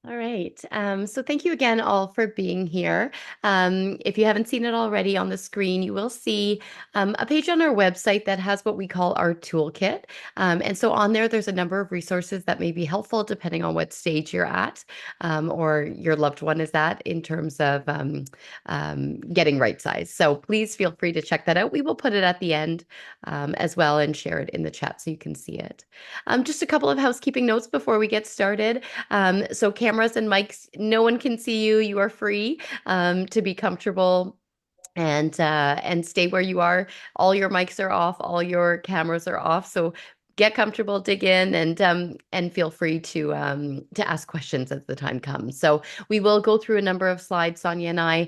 All right. So thank you again all for being here. If you haven't seen it already on the screen, you will see a page on our website that has what we call our toolkit. And so on there, there's a number of resources that may be helpful depending on what stage you're at or your loved one is at in terms of getting right size. So please feel free to check that out. We will put it at the end as well and share it in the chat so you can see it. Just a couple of housekeeping notes before we get started. So cameras and mics, no one can see you. You are free to be comfortable and stay where you are. All your mics are off, all your cameras are off. So get comfortable, dig in, and feel free to ask questions as the time comes. So we will go through a number of slides. Sonia and I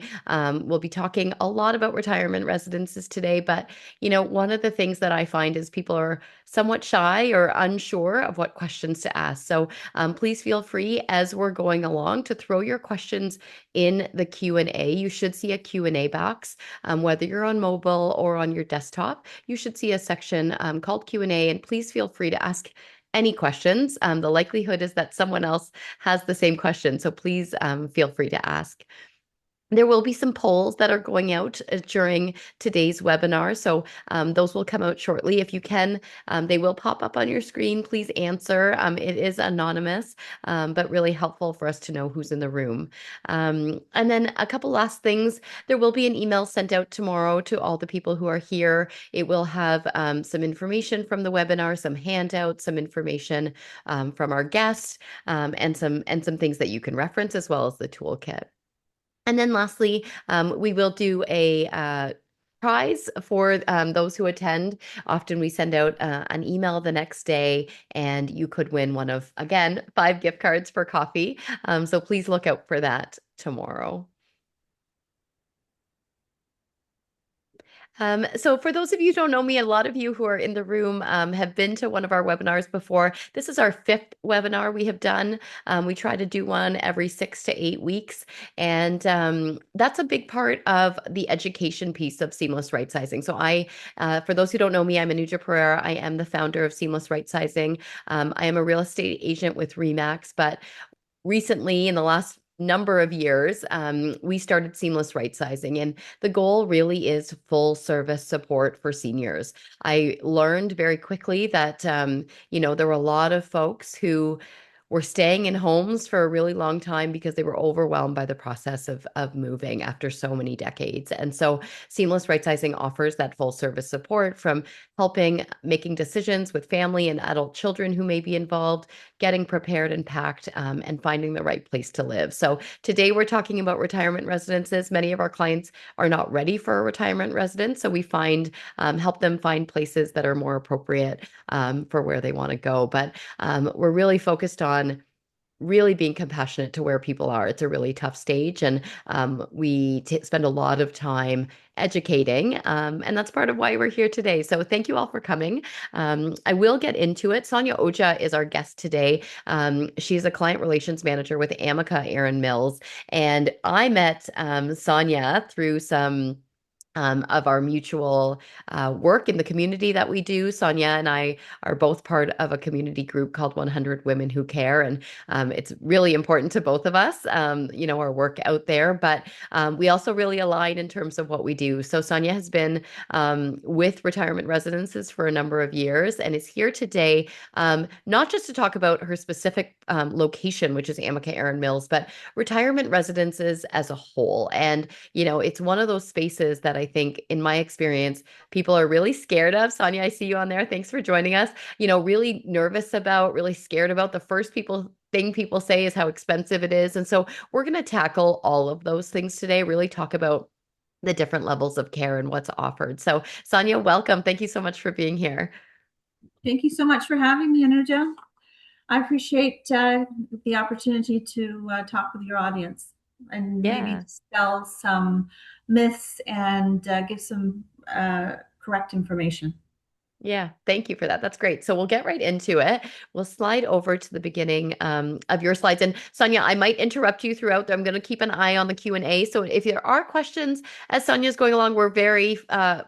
will be talking a lot about retirement residences today. But one of the things that I find is people are somewhat shy or unsure of what questions to ask. So please feel free as we're going along to throw your questions in the Q&A. You should see a Q&A box. Whether you're on mobile or on your desktop, you should see a section called Q&A, and please feel free to ask any questions. The likelihood is that someone else has the same question, so please feel free to ask. There will be some polls that are going out during today's webinar. So those will come out shortly. If you can, they will pop up on your screen. Please answer. It is anonymous, but really helpful for us to know who's in the room. And then a couple last things. There will be an email sent out tomorrow to all the people who are here. It will have some information from the webinar, some handouts, some information from our guests, and some things that you can reference as well as the toolkit. And then lastly, we will do a prize for those who attend. Often we send out an email the next day, and you could win one of, again, 5 gift cards for coffee. So please look out for that tomorrow. So for those of you who don't know me, a lot of you who are in the room have been to one of our webinars before. This is our 5th webinar we have done. We try to do one every 6 to 8 weeks. And that's a big part of the education piece of Seamless Rightsizing. So for those who don't know me, I'm Anuja Pereira. I am the founder of Seamless Rightsizing. I am a real estate agent with Remax, but recently in the last number of years, we started Seamless Rightsizing, and the goal really is full service support for seniors. I learned very quickly that, there were a lot of folks who were staying in homes for a really long time because they were overwhelmed by the process of moving after so many decades. And so Seamless Rightsizing offers that full service support from helping making decisions with family and adult children who may be involved, getting prepared and packed, and finding the right place to live. So today we're talking about retirement residences. Many of our clients are not ready for a retirement residence, so we help them find places that are more appropriate for where they want to go. But we're really focused on really being compassionate to where people are. It's a really tough stage, and we spend a lot of time educating, and that's part of why we're here today. So thank you all for coming. I will get into it. Sonia Ojha is our guest today. She's a client relations manager with Amica Erin Mills, and I met Sonia through some of our mutual work in the community that we do. Sonia and I are both part of a community group called 100 Women Who Care, and it's really important to both of us, our work out there, but we also really align in terms of what we do. So Sonia has been with retirement residences for a number of years and is here today, not just to talk about her specific location, which is Amica Erin Mills, but retirement residences as a whole. And it's one of those spaces that I think, in my experience, people are really scared of. Sonia, I see you on there. Thanks for joining us. Really nervous about, really scared about. The first thing people say is how expensive it is. And so we're going to tackle all of those things today, really talk about the different levels of care and what's offered. So Sonia, welcome. Thank you so much for being here. Thank you so much for having me, Anuja. I appreciate the opportunity to talk with your audience and maybe Yeah. dispel some myths and give some correct information. Yeah, thank you for that. That's great. So we'll get right into it. We'll slide over to the beginning of your slides. And Sonia, I might interrupt you throughout. I'm going to keep an eye on the Q&A. So if there are questions as Sonia's going along, we're very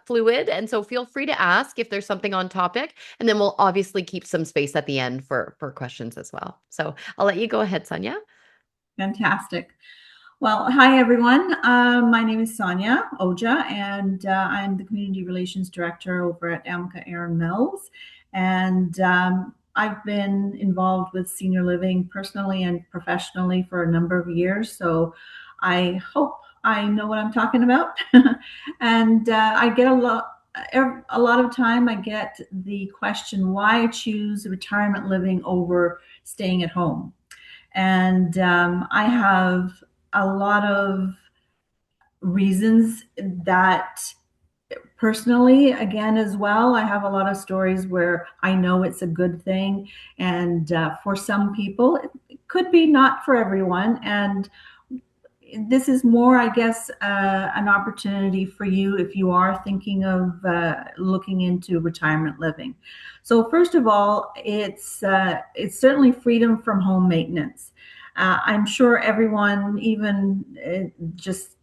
fluid. And so feel free to ask if there's something on topic. And then we'll obviously keep some space at the end for questions as well. So I'll let you go ahead, Sonia. Fantastic. Well, hi everyone. My name is Sonia Ojha, and I'm the Community Relations Director over at Amica Erin Mills. And I've been involved with senior living personally and professionally for a number of years. So I hope I know what I'm talking about. And I get a lot of time I get the question why I choose retirement living over staying at home. And I have a lot of reasons that personally, again, as well, I have a lot of stories where I know it's a good thing. And for some people, it could be not for everyone. And this is more, I guess, an opportunity for you if you are thinking of looking into retirement living. So, first of all, it's certainly freedom from home maintenance. I'm sure everyone, even just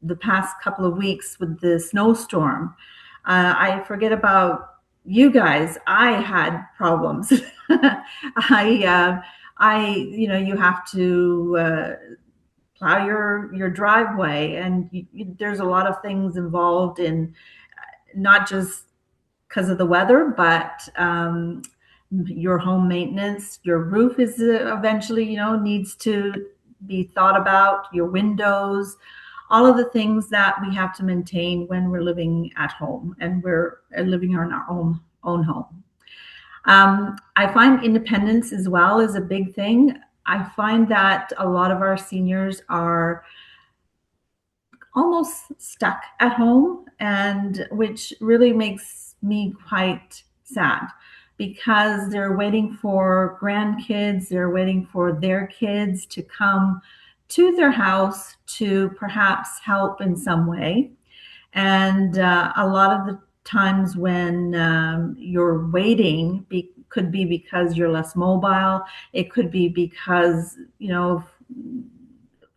the past couple of weeks with the snowstorm, I forget about you guys. I had problems. You have to plow your driveway, and there's a lot of things involved in not just because of the weather, but your home maintenance. Your roof is eventually, needs to be thought about. Your windows, all of the things that we have to maintain when we're living at home and we're living in our own home. I find independence as well is a big thing. I find that a lot of our seniors are almost stuck at home, and which really makes me quite sad because they're waiting for grandkids, they're waiting for their kids to come to their house to perhaps help in some way. And a lot of the times when you're waiting could be because you're less mobile. It could be because,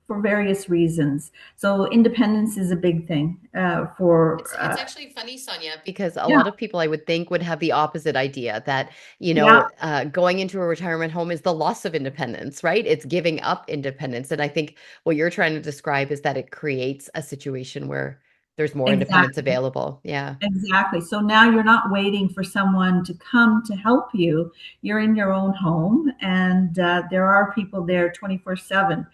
for various reasons. So independence is a big thing for, It's actually funny, Sonia, because a yeah, lot of people I would think would have the opposite idea that, yeah, going into a retirement home is the loss of independence, right? It's giving up independence. And I think what you're trying to describe is that it creates a situation where there's more independence exactly. available. Yeah. Exactly. So now you're not waiting for someone to come to help you. You're in your own home, and there are people there 24/7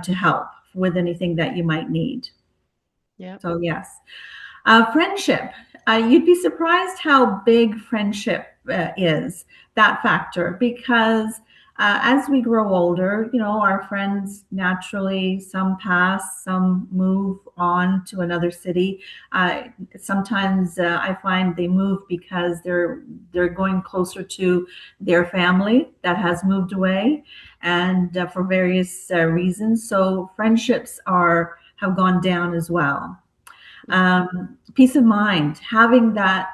to help with anything that you might need. Yeah. So, yes. Friendship. You'd be surprised how big friendship is, that factor, because as we grow older, our friends naturally, some pass, some move on to another city. Uh, Sometimes I find they move because they're going closer to their family that has moved away, and for various reasons. So friendships are have gone down as well. Peace of mind, having that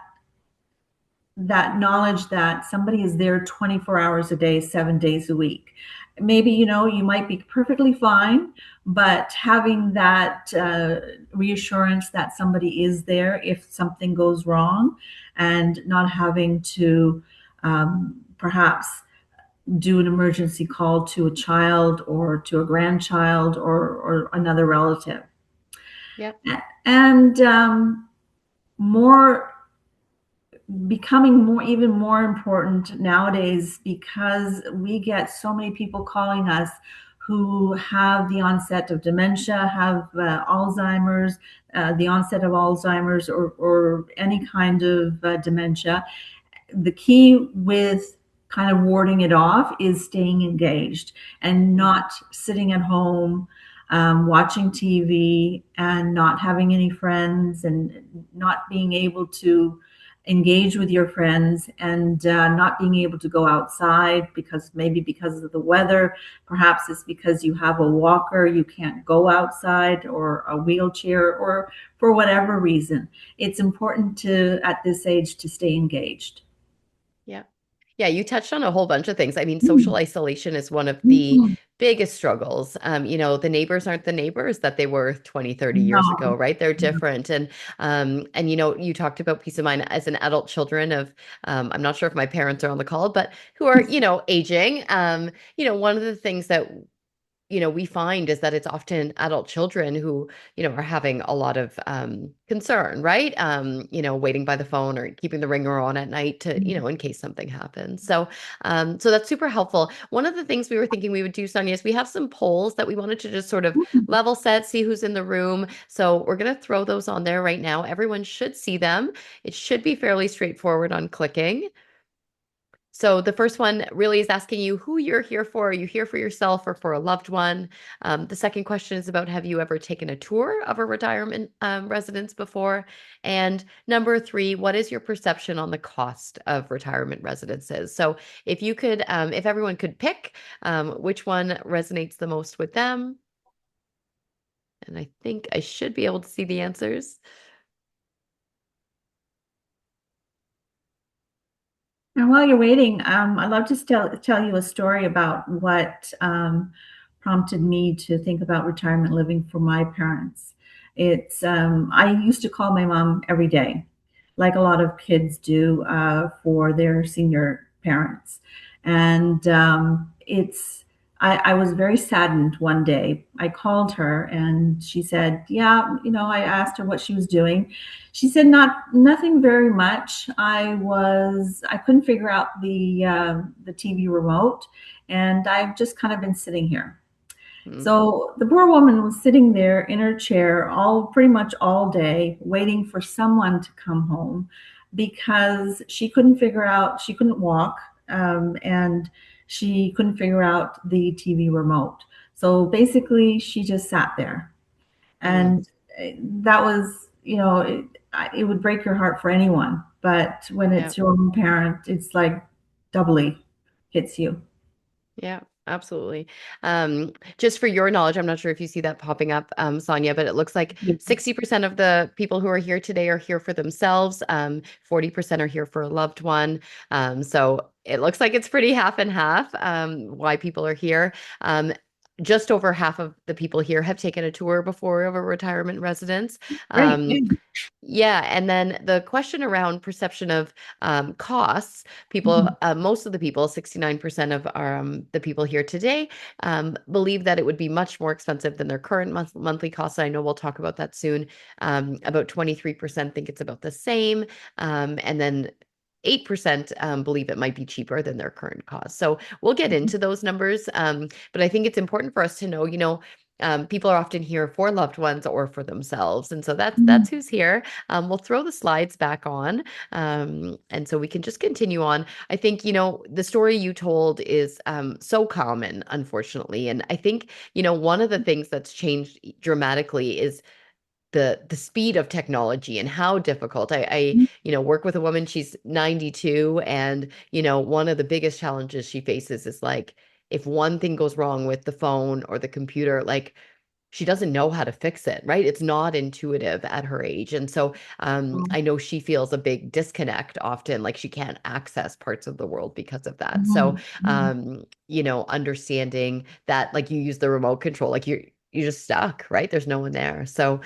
knowledge that somebody is there 24 hours a day, 7 days a week. Maybe you might be perfectly fine, but having that reassurance that somebody is there if something goes wrong, and not having to perhaps do an emergency call to a child or to a grandchild or another relative. Yeah. And more becoming more even more important nowadays because we get so many people calling us who have the onset of dementia, have Alzheimer's, the onset of Alzheimer's, or any kind of dementia. The key with kind of warding it off is staying engaged and not sitting at home watching TV and not having any friends and not being able to engage with your friends, and not being able to go outside because maybe because of the weather, perhaps it's because you have a walker, you can't go outside, or a wheelchair, or for whatever reason. It's important to, at this age, to stay engaged. Yeah. Yeah, you touched on a whole bunch of things. I mean, social Mm. isolation is one of the Mhm. biggest struggles. The neighbors aren't the neighbors that they were 20, 30 years ago, No. right? They're different. And you talked about peace of mind as an adult children of, I'm not sure if my parents are on the call, but who are, aging. One of the things that we find is that it's often adult children who, are having a lot of concern, right? Waiting by the phone or keeping the ringer on at night to, in case something happens. So that's super helpful. One of the things we were thinking we would do, Sonia, is we have some polls that we wanted to just sort of level set, see who's in the room. So we're going to throw those on there right now. Everyone should see them. It should be fairly straightforward on clicking. So the first one really is asking you who you're here for. Are you here for yourself or for a loved one? The second question is about, have you ever taken a tour of a retirement residence before? And number three, what is your perception on the cost of retirement residences? So if everyone could pick which one resonates the most with them, and I think I should be able to see the answers. And while you're waiting, I'd love to tell you a story about what prompted me to think about retirement living for my parents. I used to call my mom every day, like a lot of kids do for their senior parents. And I was very saddened one day. I called her and she said, yeah, I asked her what she was doing. She said, nothing very much. I couldn't figure out the TV remote, and I've just kind of been sitting here. Hmm. So the poor woman was sitting there in her chair pretty much all day, waiting for someone to come home because she couldn't walk, and she couldn't figure out the TV remote. So basically, she just sat there. Hmm. And that was, it would break your heart for anyone. But when Yeah. it's your own parent, it's like doubly hits you. Yeah, absolutely. Just for your knowledge, I'm not sure if you see that popping up, Sonia, but it looks like 60% of the people who are here today are here for themselves. 40% are here for a loved one. So it looks like it's pretty half and half, why people are here. Just over half of the people here have taken a tour before of a retirement residence. Great. Um, yeah, and then the question around perception of costs, Mhm. most of the people, 69% of the people here today, believe that it would be much more expensive than their current monthly costs. I know we'll talk about that soon. About 23% think it's about the same, and then 8% believe it might be cheaper than their current cost. So we'll get into those numbers, but I think it's important for us to know, people are often here for loved ones or for themselves, and so that's Mhm. who's here. We'll throw the slides back on, and so we can just continue on. I think, the story you told is so common, unfortunately. And I think, one of the things that's changed dramatically is the speed of technology and how difficult. I work with a woman, she's 92, and, one of the biggest challenges she faces is like, if one thing goes wrong with the phone or the computer, like she doesn't know how to fix it, right? It's not intuitive at her age. And so I know she feels a big disconnect often, like she can't access parts of the world because of that. So, Mhm. Mhm. understanding that, like, you use the remote control, like you're just stuck, right? There's no one there. So,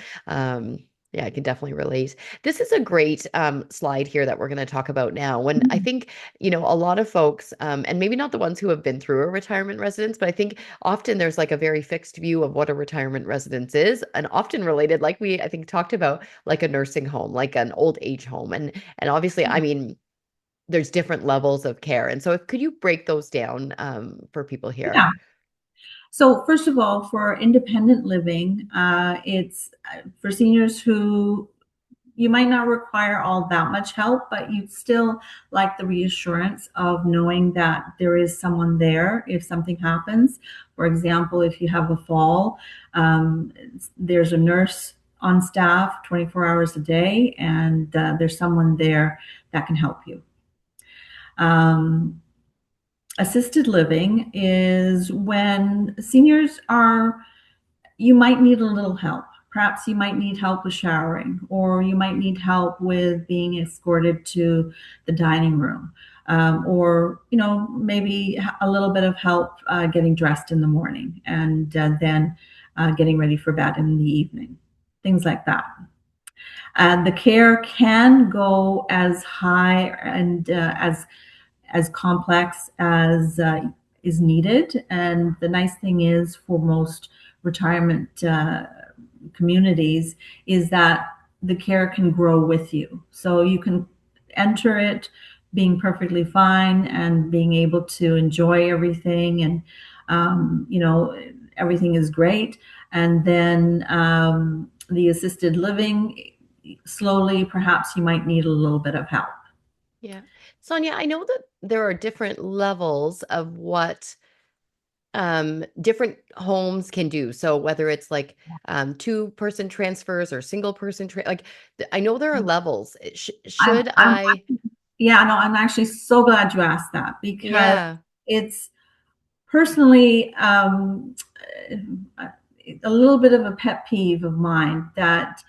yeah, I can definitely relate. This is a great slide here that we're going to talk about now. When I Mhm. think, a lot of folks, and maybe not the ones who have been through a retirement residence, but I think often there's like a very fixed view of what a retirement residence is, and often related, like we, I think, talked about, like a nursing home, like an old age home. And obviously, I mean, there's different levels of care. And so could you break those down for people here? Yeah. So first of all, for independent living, it's for seniors who you might not require all that much help, but you'd still like the reassurance of knowing that there is someone there if something happens. For example, if you have a fall, there's a nurse on staff 24 hours a day, and there's someone there that can help you. Um, Assisted living is when seniors are, you might need a little help. Perhaps you might need help with showering, or you might need help with being escorted to the dining room, or maybe a little bit of help getting dressed in the morning, and then getting ready for bed in the evening, things like that. The care can go as high and as complex as is needed. And the nice thing is for most retirement communities is that the care can grow with you. So you can enter it being perfectly fine and being able to enjoy everything, and everything is great. And then the assisted living, slowly, perhaps you might need a little bit of help. Yeah. Sonia, I know that there are different levels of what different homes can do. So whether it's like two-person transfers or single-person like I know there are levels. Should I'm I? Yeah, no, I'm actually so glad you asked that, because Yeah. it's personally a little bit of a pet peeve of mine that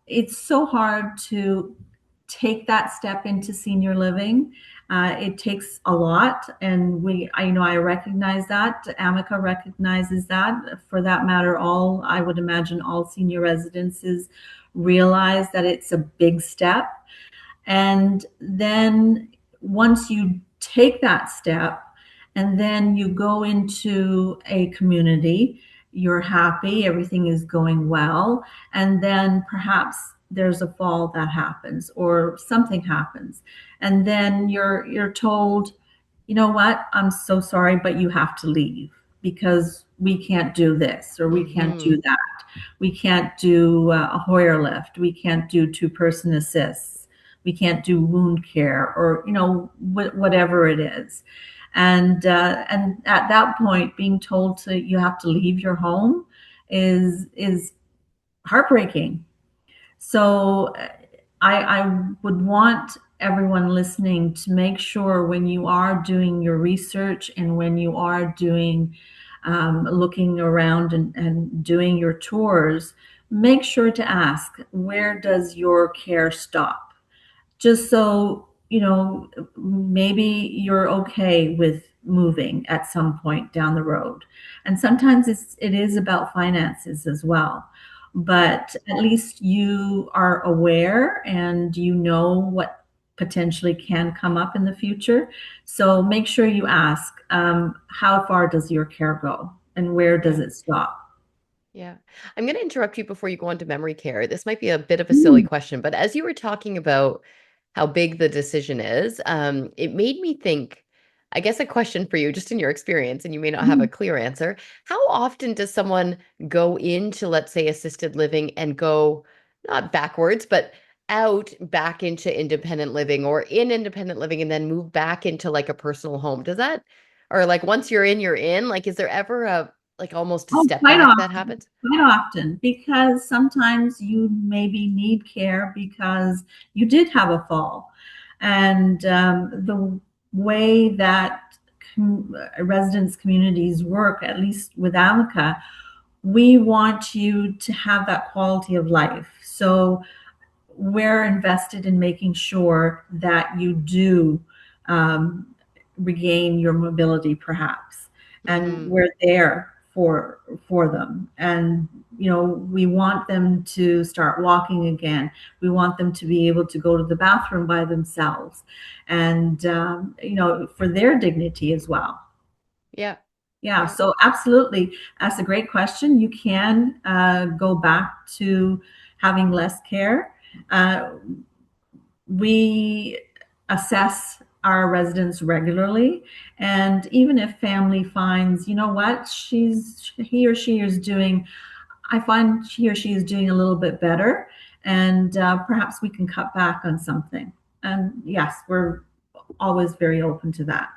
it's so hard to take that step into senior living. It takes a lot, and I recognize that. Amica recognizes that. For that matter, I would imagine all senior residences realize that it's a big step. And then once you take that step and then you go into a community, you're happy, everything is going well, and then perhaps there's a fall that happens or something happens. And then you're told, you know what, I'm so sorry, but you have to leave because we can't do this or we can't Hmm. do that. We can't do a Hoyer lift. We can't do two-person assists. We can't do wound care, or whatever it is. And at that point, being told to you have to leave your home is heartbreaking. So I would want everyone listening to make sure, when you are doing your research and when you are doing looking around and doing your tours, make sure to ask, where does your care stop? Just so maybe you're okay with moving at some point down the road. And sometimes it is about finances as well, but at least you are aware and you know what potentially can come up in the future. So make sure you ask, how far does your care go and where does Yeah. it stop? Yeah. I'm going to interrupt you before you go on to memory care. This might be a bit of a silly Mm. question, but as you were talking about how big the decision is, it made me think, I guess, a question for you, just in your experience, and you may not have a Mm. clear answer. How often does someone go into, let's say, assisted living and go not backwards, but out back into independent living or in independent living and then move back into like a personal home? Does that, or like once you're in, you're in? Like, is there ever a like almost a Oh, step back that happens? quite often, because sometimes you maybe need care because you did have a fall. And the way that residence communities work, at least with Amica, we want you to have that quality of life. So we're invested in making sure that you do um, regain your mobility, perhaps, and Hmm. we're there for them. And we want them to start walking again. We want them to be able to go to the bathroom by themselves, and for their dignity as well. Yeah. Yeah, Yeah. so absolutely. That's a great question. You can go back to having less care. Uh, we assess our residents regularly, and even if family finds, you know what, he or she is doing, I find he or she is doing a little bit better, and perhaps we can cut back on something. And yes, we're always very open to that.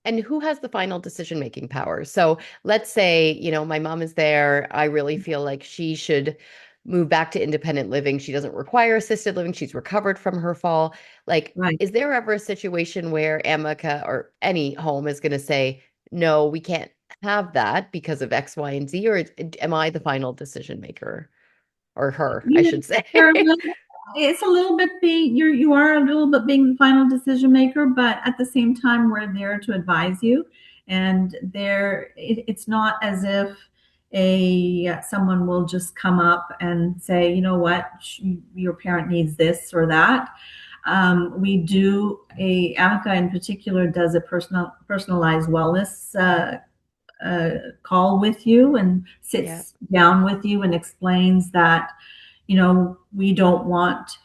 And who has the final decision-making power? So let's say, my mom is there. I really feel like she should move back to independent living. She doesn't require assisted living. She's recovered from her fall. Like, Right. is there ever a situation where Amica or any home is going to say, no, we can't have that because of X, Y, and Z? Or am I the final decision maker? Or her, I Yeah, should say. it's a little bit you are a little bit being the final decision maker, but at the same time, we're there to advise you. And it's not as if a someone will just come up and say, you know what, your parent needs this or that. We do Amica in particular does a personalized wellness call with you and Yeah. sits down with you and explains that, we don't want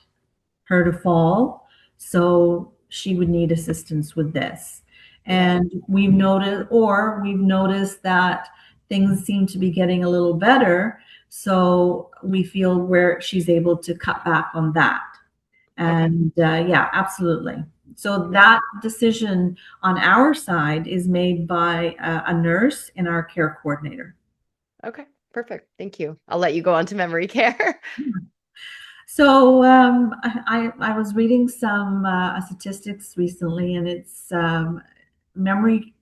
her to fall. So she would need assistance with this. Yeah. And we've noticed that things seem to be getting a little better. So we feel where she's able to cut back on that. Okay. And yeah, absolutely. So Yeah. that decision on our side is made by a nurse and our care coordinator. Okay. Perfect. Thank you. I'll let you go on to memory care. So I was reading some statistics recently, and it's memory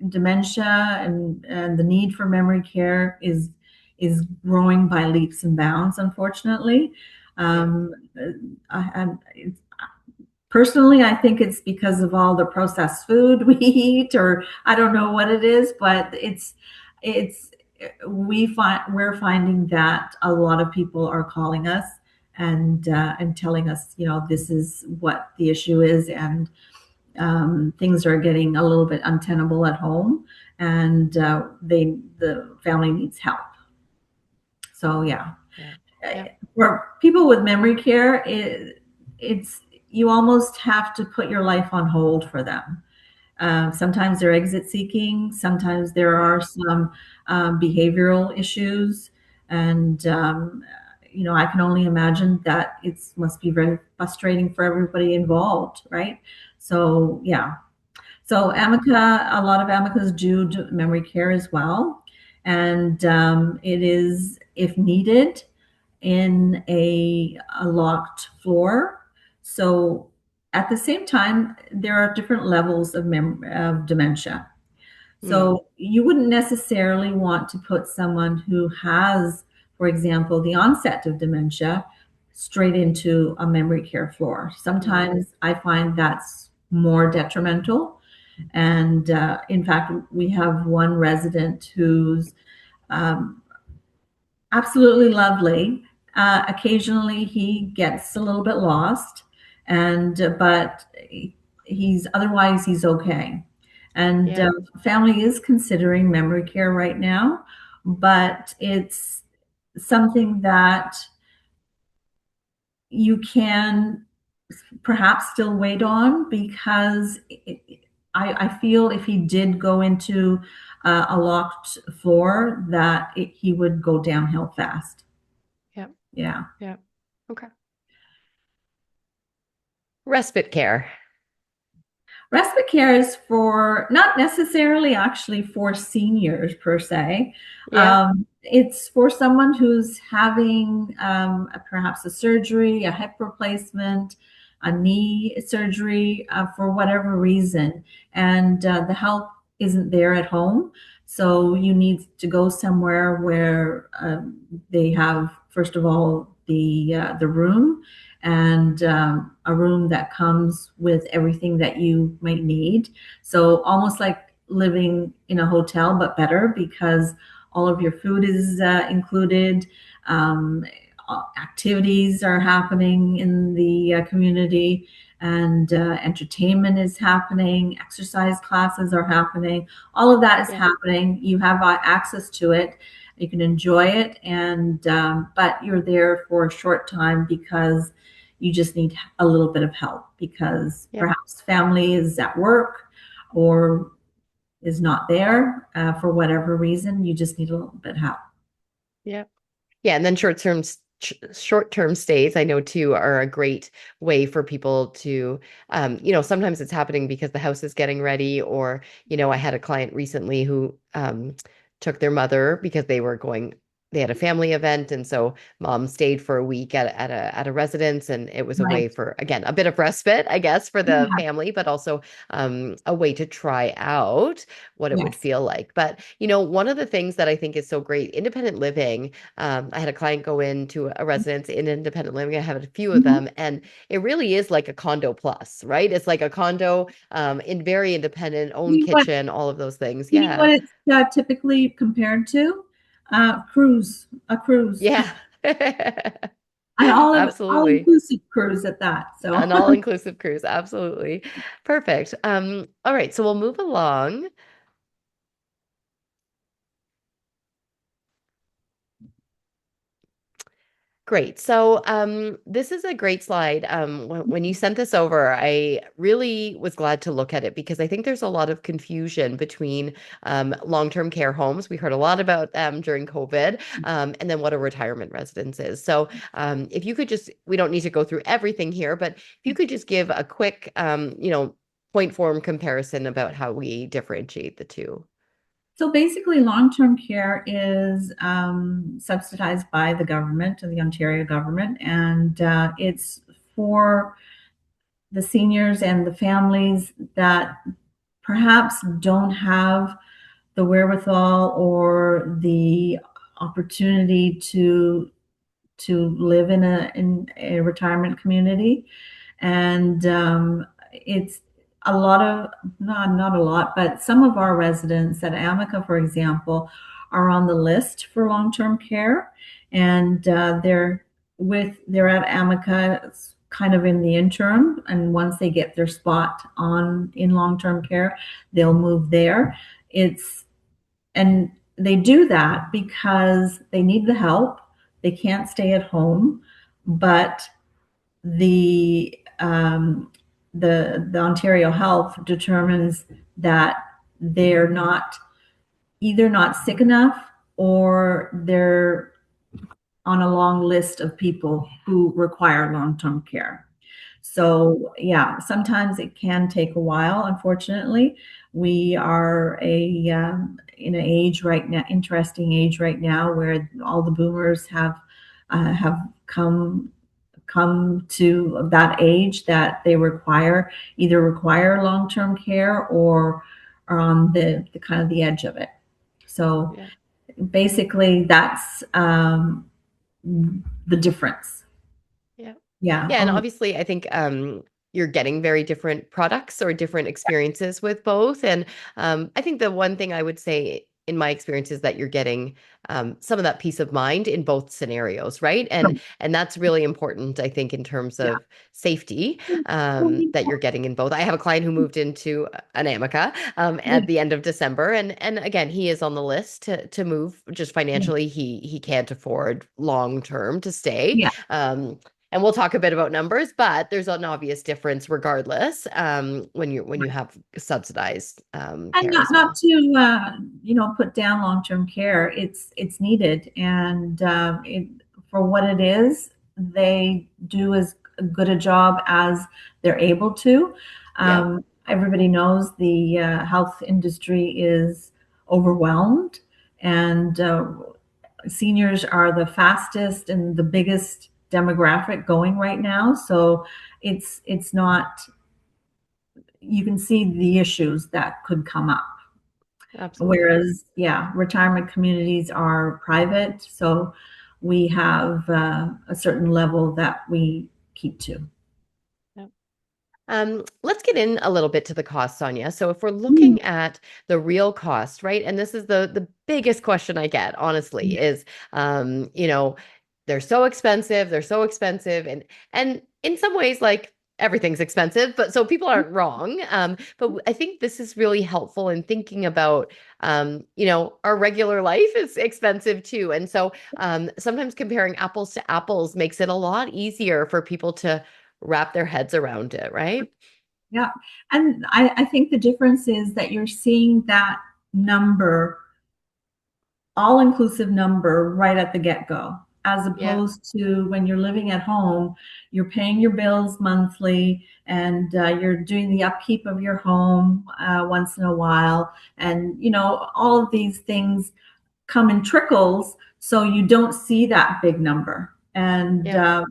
dementia and the need for memory care is growing by leaps and bounds, unfortunately. Yeah. Um, Personally, I think it's because of all the processed food we eat, or I don't know what it is, but it's we're finding that a lot of people are calling us and telling us, this is what the issue is, and things are getting a little bit untenable at home, and the family needs help. So yeah, Yeah. Yeah. for people with memory care, it's you almost have to put your life on hold for them. Sometimes they're exit seeking. Sometimes there Yeah. are some behavioral issues, and I can only imagine that it must be very frustrating for everybody involved, right? So yeah, so Yeah. A lot of Amicas do memory care as well, and it is if needed in a locked floor. So at the same time, there are different levels of dementia. Mm. So you wouldn't necessarily want to put someone who has, for example, the onset of dementia straight into a memory care floor. Mm. Sometimes I find that's more detrimental. And in fact, we have one resident who's um, absolutely lovely. Occasionally, he gets a little bit lost, and but he's okay. And Yeah. family is considering memory care right now, but it's something that you can perhaps still wait on because I feel if he did go into a locked floor, that he would go downhill fast. Yeah. Yeah. Yeah. Okay. Respite care. Respite care is for not necessarily actually for seniors per se. Yeah. It's for someone who's having perhaps a surgery, a hip replacement, a knee surgery for whatever reason, and the help isn't there at home. So you need to go somewhere where they have, first of all, the room and a room that comes with everything that you might need. So almost like living in a hotel, but better because all of your food is included. Um, Activities are happening in the community, and entertainment is happening. Exercise classes are happening. All of that is Yeah. happening. You have access to it. You can enjoy it, and but you're there for a short time because you just need a little bit of help because Yep. perhaps family is at work or is not there for whatever reason. You just need a little bit of help. Yep. Yeah, and then short-term stays, I know too, are a great way for people to, sometimes it's happening because the house is getting ready, or, I had a client recently who took their mother because they had a family event, and so mom stayed for a week at a residence, and it was a Right. way for, again, a bit of respite, I guess, for the Yeah. family, but also a way to try out what it would Yes. feel like. But, one of the things that I think is so great, independent living. I had a client go into a residence in independent living. I have a few of Mhm. them, and it really is like a condo plus, right? It's like a condo, in very independent, own You know what? kitchen, all of those things. You know Yeah. what it's typically compared to? A cruise. Yeah. An all Absolutely. inclusive cruise at that. So An all-inclusive cruise. Absolutely. Perfect. All right, so we'll move along. Great. So, this is a great slide. When you sent this over, I really was glad to look at it because I think there's a lot of confusion between long-term care homes. We heard a lot about them during COVID, and then what a retirement residence is. So, if you could just, we don't need to go through everything here, but if you could just give a quick, point form comparison about how we differentiate the two. So basically, long-term care is subsidized by the government, the Ontario government, and it's for the seniors and the families that perhaps don't have the wherewithal or the opportunity to live in a retirement community, and it's a lot of not a lot, but some of our residents at Amica, for example, are on the list for long-term care, and they're at Amica kind of in the interim, and once they get their spot on in long-term care, they'll move there. It's and they do that because they need the help. They can't stay at home, but the the Ontario Health determines that they're not either not sick enough or they're on a long list of people who require long-term care. So yeah, sometimes it can take a while. Unfortunately, we are in an age right now, interesting age right now, where all the boomers have come to that age that they require long-term care or are on the kind of the edge of it. So Yeah. basically, that's the difference. Yeah. Yeah. Yeah, and Oh, obviously, I think you're getting very different products or different experiences with both. And I think the one thing I would say in my experience is that you're getting some of that peace of mind in both scenarios, right? And that's really important, I think, in terms yeah. of safety that you're getting in both. I have a client who moved into an Amica at the end of December, and again, he is on the list to move. Just financially, he can't afford long term to stay. Yeah. And we'll talk a bit about numbers, but there's an obvious difference regardless when you have subsidized And care as not well. to put down long-term care. It's needed, and for what it is, they do as good a job as they're able to. Yeah, Everybody knows the health industry is overwhelmed, and seniors are the fastest and the biggest demographic going right now. So it's not, you can see the issues that could come up. absolutely. Whereas, yeah, retirement communities are private, so we have a certain level that we keep to. Yeah. Let's get in a little bit to the cost, Sonia. So if we're Mm. looking at the real cost, right? And this is the biggest question I get, honestly, is they're so expensive, and in some ways, like everything's expensive, but so people aren't wrong. But I think this is really helpful in thinking about our regular life is expensive too. And so sometimes comparing apples to apples makes it a lot easier for people to wrap their heads around it, right? Yeah, and I think the difference is that you're seeing that number, all-inclusive number right at the get-go, as Yeah, opposed to when you're living at home, you're paying your bills monthly and you're doing the upkeep of your home once in a while. And, all of these things come in trickles, so you don't see that big number. And, yeah,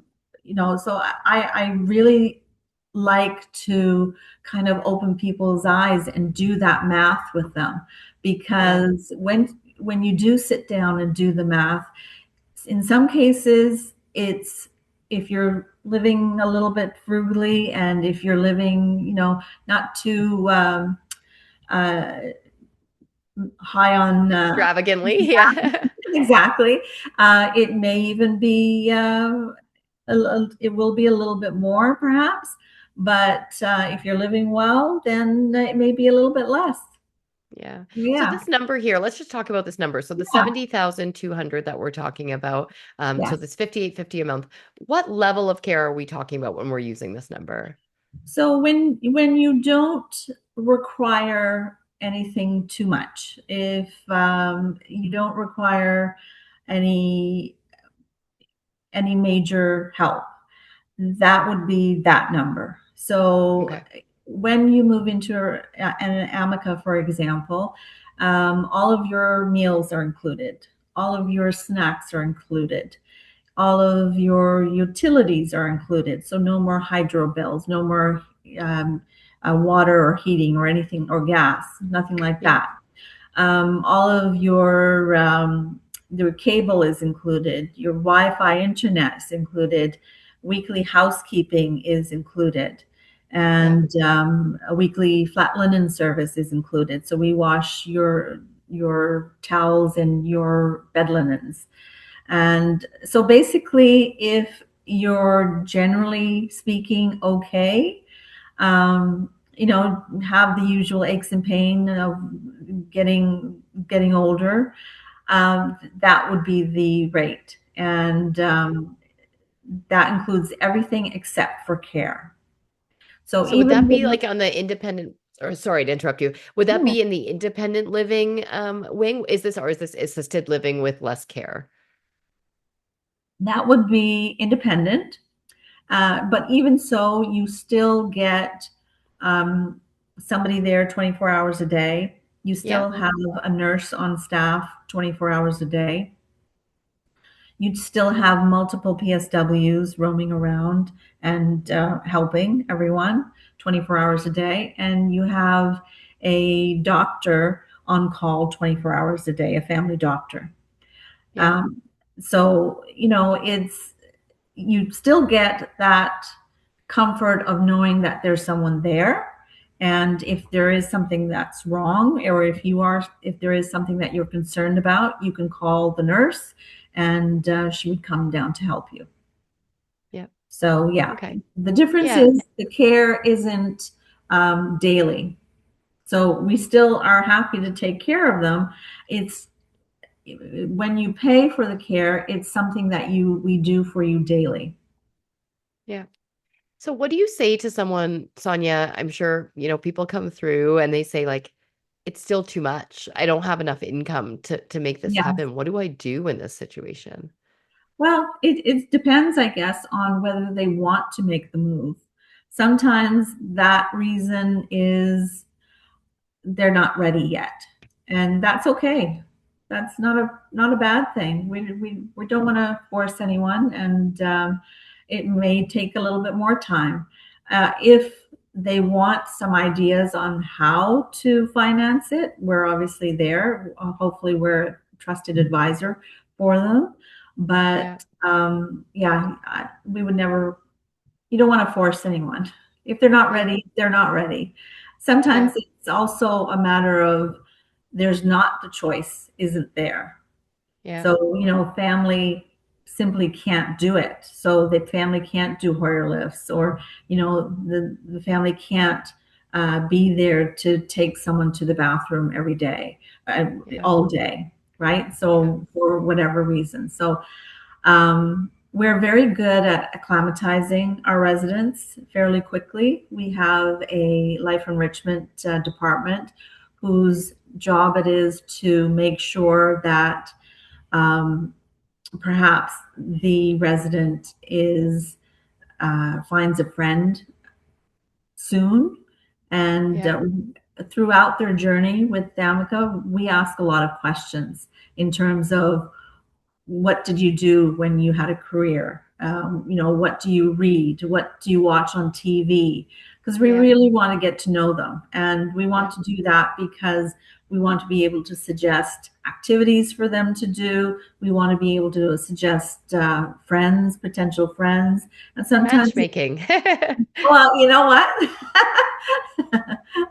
so I really like to kind of open people's eyes and do that math with them, yeah, because when you do sit down and do the math, in some cases it's, if you're living a little bit frugally and if you're living not too uh, high on extravagantly. Yeah, exactly, it may even be it will be a little bit more perhaps, but if you're living well, then it may be a little bit less. Yeah. So Yeah, this number here, let's just talk about this number. So the yeah, 70,200 that we're talking about, so yes. this 5850 a month. What level of care are we talking about when we're using this number? So when you don't require anything too much, if you don't require any any major help, that would be that number. So Okay. when you move into an Amica, for example, all of your meals are included, all of your snacks are included, all of your utilities are included. So no more hydro bills, no more water or heating or anything or gas, nothing like Yeah. that. All of your cable is included, your Wi-Fi internet is included, weekly housekeeping is included, Yeah. and a weekly flat linen service is included. So we wash your towels and your bed linens. And so basically, if you're generally speaking okay, have the usual aches and pain of getting older, that would be the rate, and that includes everything except for care. So So would that even be with like on the independent, or sorry to interrupt you, would that yeah, be in the independent living wing? Is this, or is this assisted living with less care? that would be independent. But even so, you still get um, somebody there 24 hours a day. You Yeah. still have a nurse on staff 24 hours a day. You'd still have multiple PSWs roaming around and helping everyone 24 hours a day. And you have a doctor on call 24 hours a day, a family doctor. Yeah. Um, so, you still get that comfort of knowing that there's someone there. And if there is something that's wrong, or if there is something that you're concerned about, you can call the nurse and she would come down to help you. Yeah. So, yeah, Okay. the difference Yeah. is the care isn't daily. So, we still are happy to take care of them. It's when you pay for the care, it's something that we do for you daily. Yeah. So what do you say to someone, Sonia? I'm sure, people come through and they say like, it's still too much. I don't have enough income to make this Yeah. happen. What do I do in this situation? Well, it depends, I guess, on whether they want to make the move. Sometimes that reason is they're not ready yet, and that's okay. That's not a bad thing. We don't want to force anyone, and it may take a little bit more time. If they want some ideas on how to finance it, we're obviously there. Hopefully, we're a trusted advisor for them. Yeah. But yeah, we would never. You don't want to force anyone. If they're not Yeah. ready, they're not ready. Sometimes Yeah. it's also a matter of there's not the choice isn't there. Yeah. So, family simply can't do it. So the family can't do Hoyer lifts, or, the family can't be there to take someone to the bathroom every day, Yeah. all day, right? Yeah. So for whatever reason. So we're very good at acclimatizing our residents fairly quickly. We have a life enrichment department whose job it is to make sure that um, perhaps the resident is finds a friend soon, and Yeah. throughout their journey with Amica, we ask a lot of questions in terms of what did you do when you had a career? What do you read? What do you watch on TV? Because we Yeah. really want to get to know them. And we want Yeah. to do that because we want to be able to suggest activities for them to do. We want to be able to suggest friends, potential friends. And sometimes, Matchmaking. well, you know what?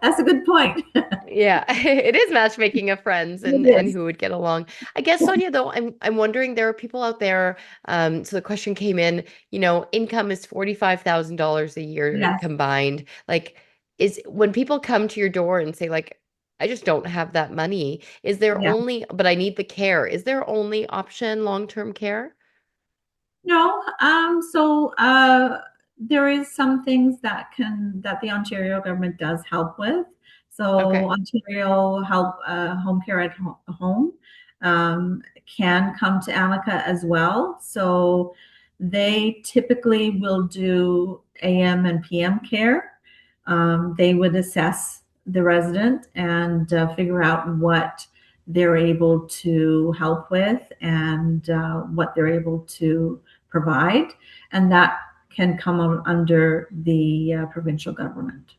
That's a good point. Yeah, it is matchmaking of friends It and is. who would get along. I guess Sonia, though, I'm wondering there are people out there. So the question came in, income is $45,000 a year Yes. combined. Like, is when people come to your door and say, like, I just don't have that money, is there Yeah. only, but I need the care. Is there only option long-term care? No, there is some things that the Ontario government does help with. So Okay. Ontario help home care at home can come to Amica as well. So they typically will do AM and PM care. They would assess the resident and figure out what they're able to help with and what they're able to provide, and that can come under the provincial government.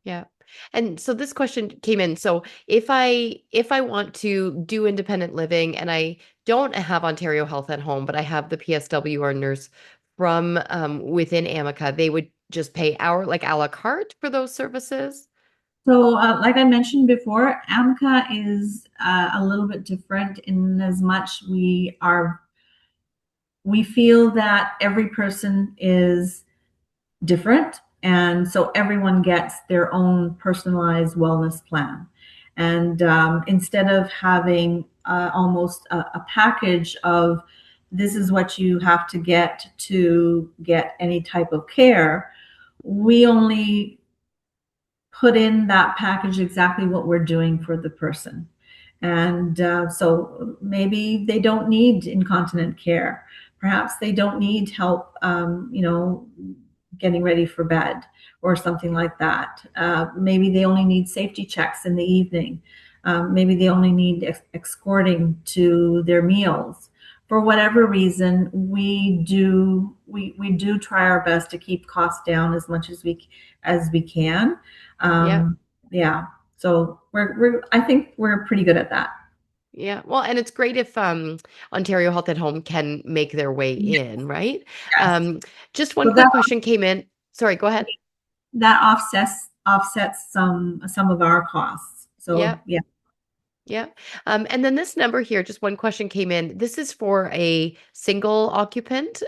Yeah. And so this question came in. So if I want to do independent living and I don't have Ontario Health at home, but I have the PSW or nurse from within Amica, they would just pay our like a la carte for those services. So, like I mentioned before, AMCA is a little bit different in as much we feel that every person is different. And so everyone gets their own personalized wellness plan. And instead of having almost a package of this is what you have to get to get any type of care, we only put in that package exactly what we're doing for the person. And so maybe they don't need incontinent care. Perhaps they don't need help, getting ready for bed or something like that. Maybe they only need safety checks in the evening. Maybe they only need escorting to their meals. For whatever reason, we do try our best to keep costs down as much as we can. Yeah. Yeah. So I think we're pretty good at that. Yeah. Well, and it's great if Ontario Health at Home can make their way in, right? Yes. Um, just one So quick question came in. Sorry, go ahead. that offsets some of our costs. Yeah. So yeah. Yeah. And then this number here, just one question came in. This is for a single occupant.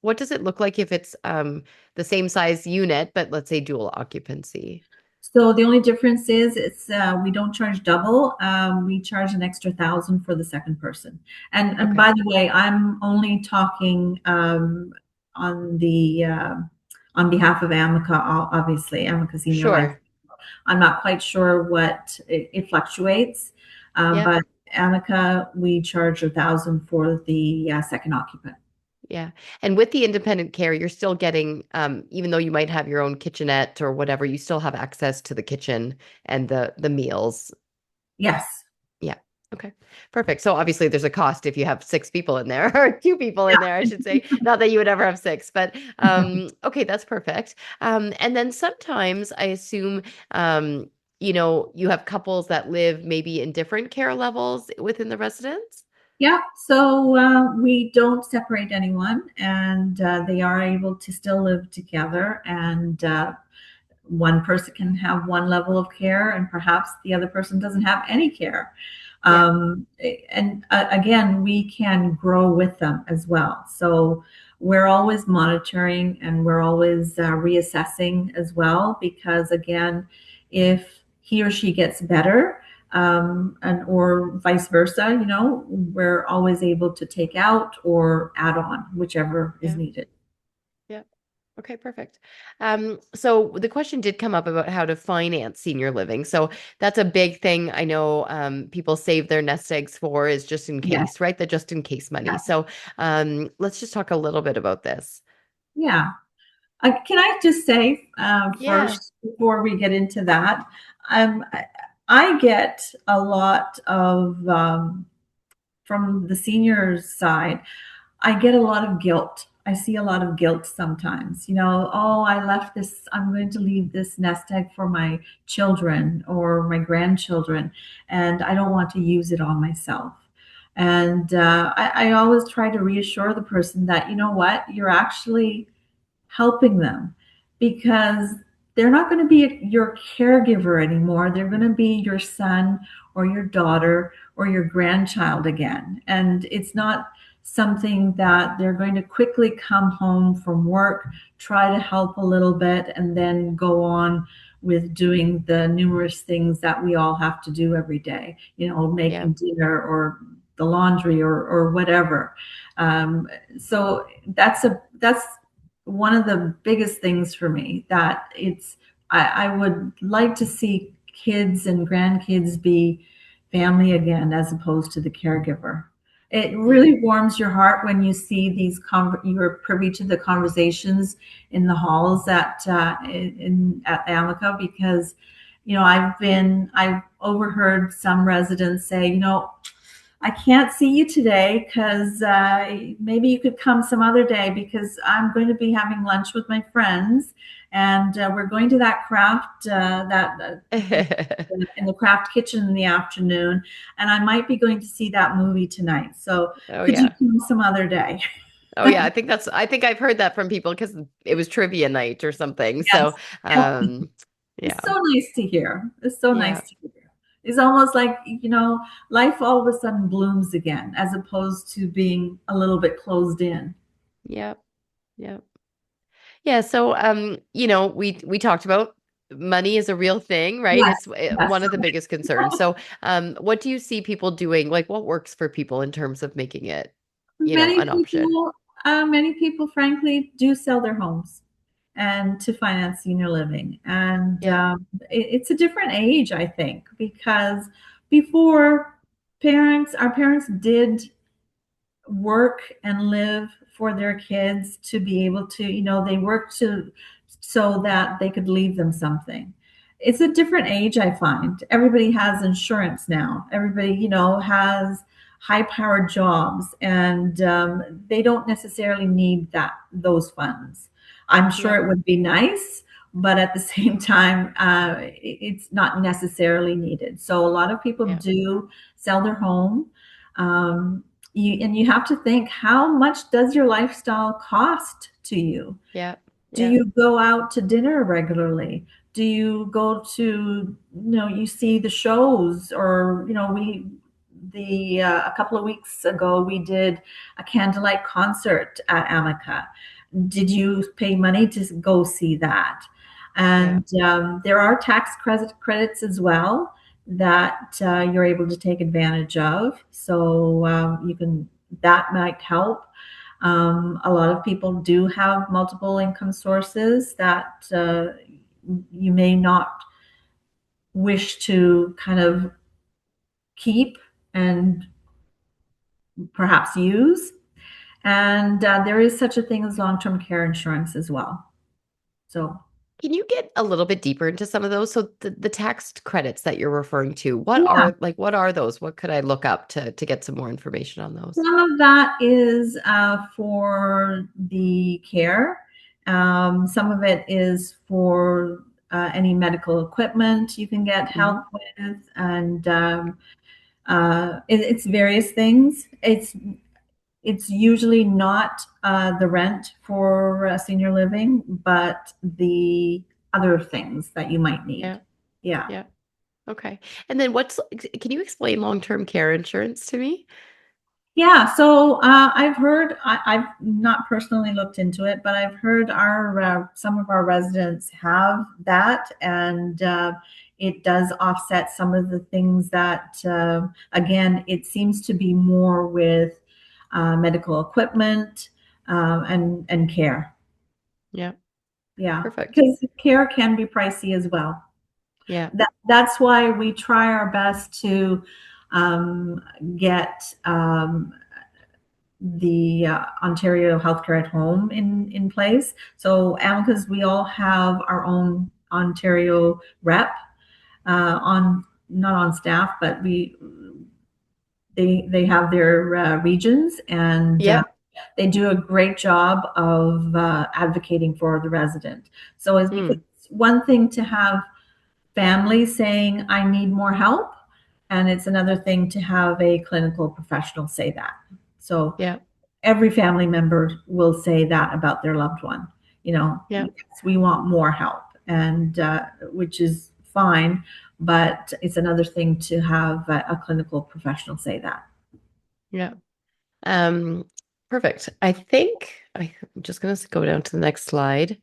What does it look like if it's the same size unit, but let's say dual occupancy? So the only difference is it's we don't charge double. We charge an extra 1,000 for the second person. And Okay. by the way, I'm only talking on the on behalf of Amica, obviously, Amica Senior Life. Sure. I'm not quite sure what it fluctuates, Yeah. but Amica, we charge 1,000 for the second occupant. Yeah. And with the independent care, you're still getting, even though you might have your own kitchenette or whatever, you still have access to the kitchen and the meals. Yes. Yeah. Okay. Perfect. So obviously there's a cost if you have six people in there or two people in there, I should say. Not that you would ever have six, but okay, that's perfect. And then sometimes I assume you have couples that live maybe in different care levels within the residence. Yeah, so we don't separate anyone, and they are able to still live together. And one person can have one level of care, and perhaps the other person doesn't have any care. Yeah. And again, we can grow with them as well. So we're always monitoring and we're always reassessing as well, because again, if he or she gets better, and or vice versa, we're always able to take out or add on, whichever is Yeah. needed. Yeah. Okay, perfect. So the question did come up about how to finance senior living. So that's a big thing I know people save their nest eggs for is just in Yes. case, right? The just in case money. Yeah. So let's just talk a little bit about this. Yeah. Can I just say Yeah, first, before we get into that, I get a lot of, from the seniors side, I get a lot of guilt. I see a lot of guilt sometimes. Oh, I left this, I'm going to leave this nest egg for my children or my grandchildren, and I don't want to use it on myself. And I always try to reassure the person that, you know what, you're actually helping them, because they're not going to be your caregiver anymore. They're going to be your son or your daughter or your grandchild again. And it's not something that they're going to quickly come home from work, try to help a little bit, and then go on with doing the numerous things that we all have to do every day, Yeah. making dinner or the laundry or whatever. Um, so that's one of the biggest things for me, that I would like to see kids and grandkids be family again as opposed to the caregiver. It Yeah. really warms your heart when you see you're privy to the conversations in the halls at Amica, because I've overheard some residents say, I can't see you today because maybe you could come some other day, because I'm going to be having lunch with my friends, and we're going to that craft that in the craft kitchen in the afternoon, and I might be going to see that movie tonight. So Oh could you yeah. come some other day? Oh yeah, I think I've heard that from people because it was trivia night or something. So, Yes. um, It's yeah. so nice to hear. It's so nice Yeah. to hear. It's almost like, life all of a sudden blooms again, as opposed to being a little bit closed in. Yeah. Yeah. Yeah, so we talked about money is a real thing, right? Yes, It's yes. one of the biggest concerns. So, what do you see people doing? Like, what works for people in terms of making it, Many an option? people, many people, frankly, do sell their homes and to finance senior living. And Yeah. it's a different age, I think, because before, our parents did work and live for their kids to be able to, they worked so that they could leave them something. It's a different age, I find. Everybody has insurance now. Everybody, has high powered jobs, and they don't necessarily need those funds. I'm sure Yeah. it would be nice, but at the same time, it's not necessarily needed. So a lot of people Yeah. do sell their home. Um, you have to think, how much does your lifestyle cost to you? Yeah. Do Yeah. you go out to dinner regularly? Do you go to, you see the shows, or, a couple of weeks ago, we did a candlelight concert at Amica. Did you pay money to go see that? Yeah. And there are tax credits as well that you're able to take advantage of. So that might help. A lot of people do have multiple income sources that you may not wish to kind of keep and perhaps use. And there is such a thing as long-term care insurance as well. So, Can you get a little bit deeper into some of those? So the tax credits that you're referring to, yeah, what are those? What could I look up to get some more information on those? some of that is for the care. Some of it is for any medical equipment you can get Hmm. help with, and it's various things. It's usually not the rent for senior living, but the other things that you might need. Yeah. Yeah. Yeah. Okay. And then can you explain long-term care insurance to me? Yeah, so I've not personally looked into it, but I've heard some of our residents have that, and it does offset some of the things that, again, it seems to be more with medical equipment and care. Yeah. Yeah, Perfect. because care can be pricey as well. Yeah. That's why we try our best to um, get the Ontario Healthcare at Home in place. So Amicus, we all have our own Ontario rep on not on staff, but they have their regions, and Yep. they do a great job of advocating for the resident. So it's because Mm. it's one thing to have families saying, I need more help, and it's another thing to have a clinical professional say that. So Yep. every family member will say that about their loved one. Yep. Yes, we want more help. and which is fine, but it's another thing to have a clinical professional say that. Yeah. Um, Perfect. I think I'm just going to go down to the next slide.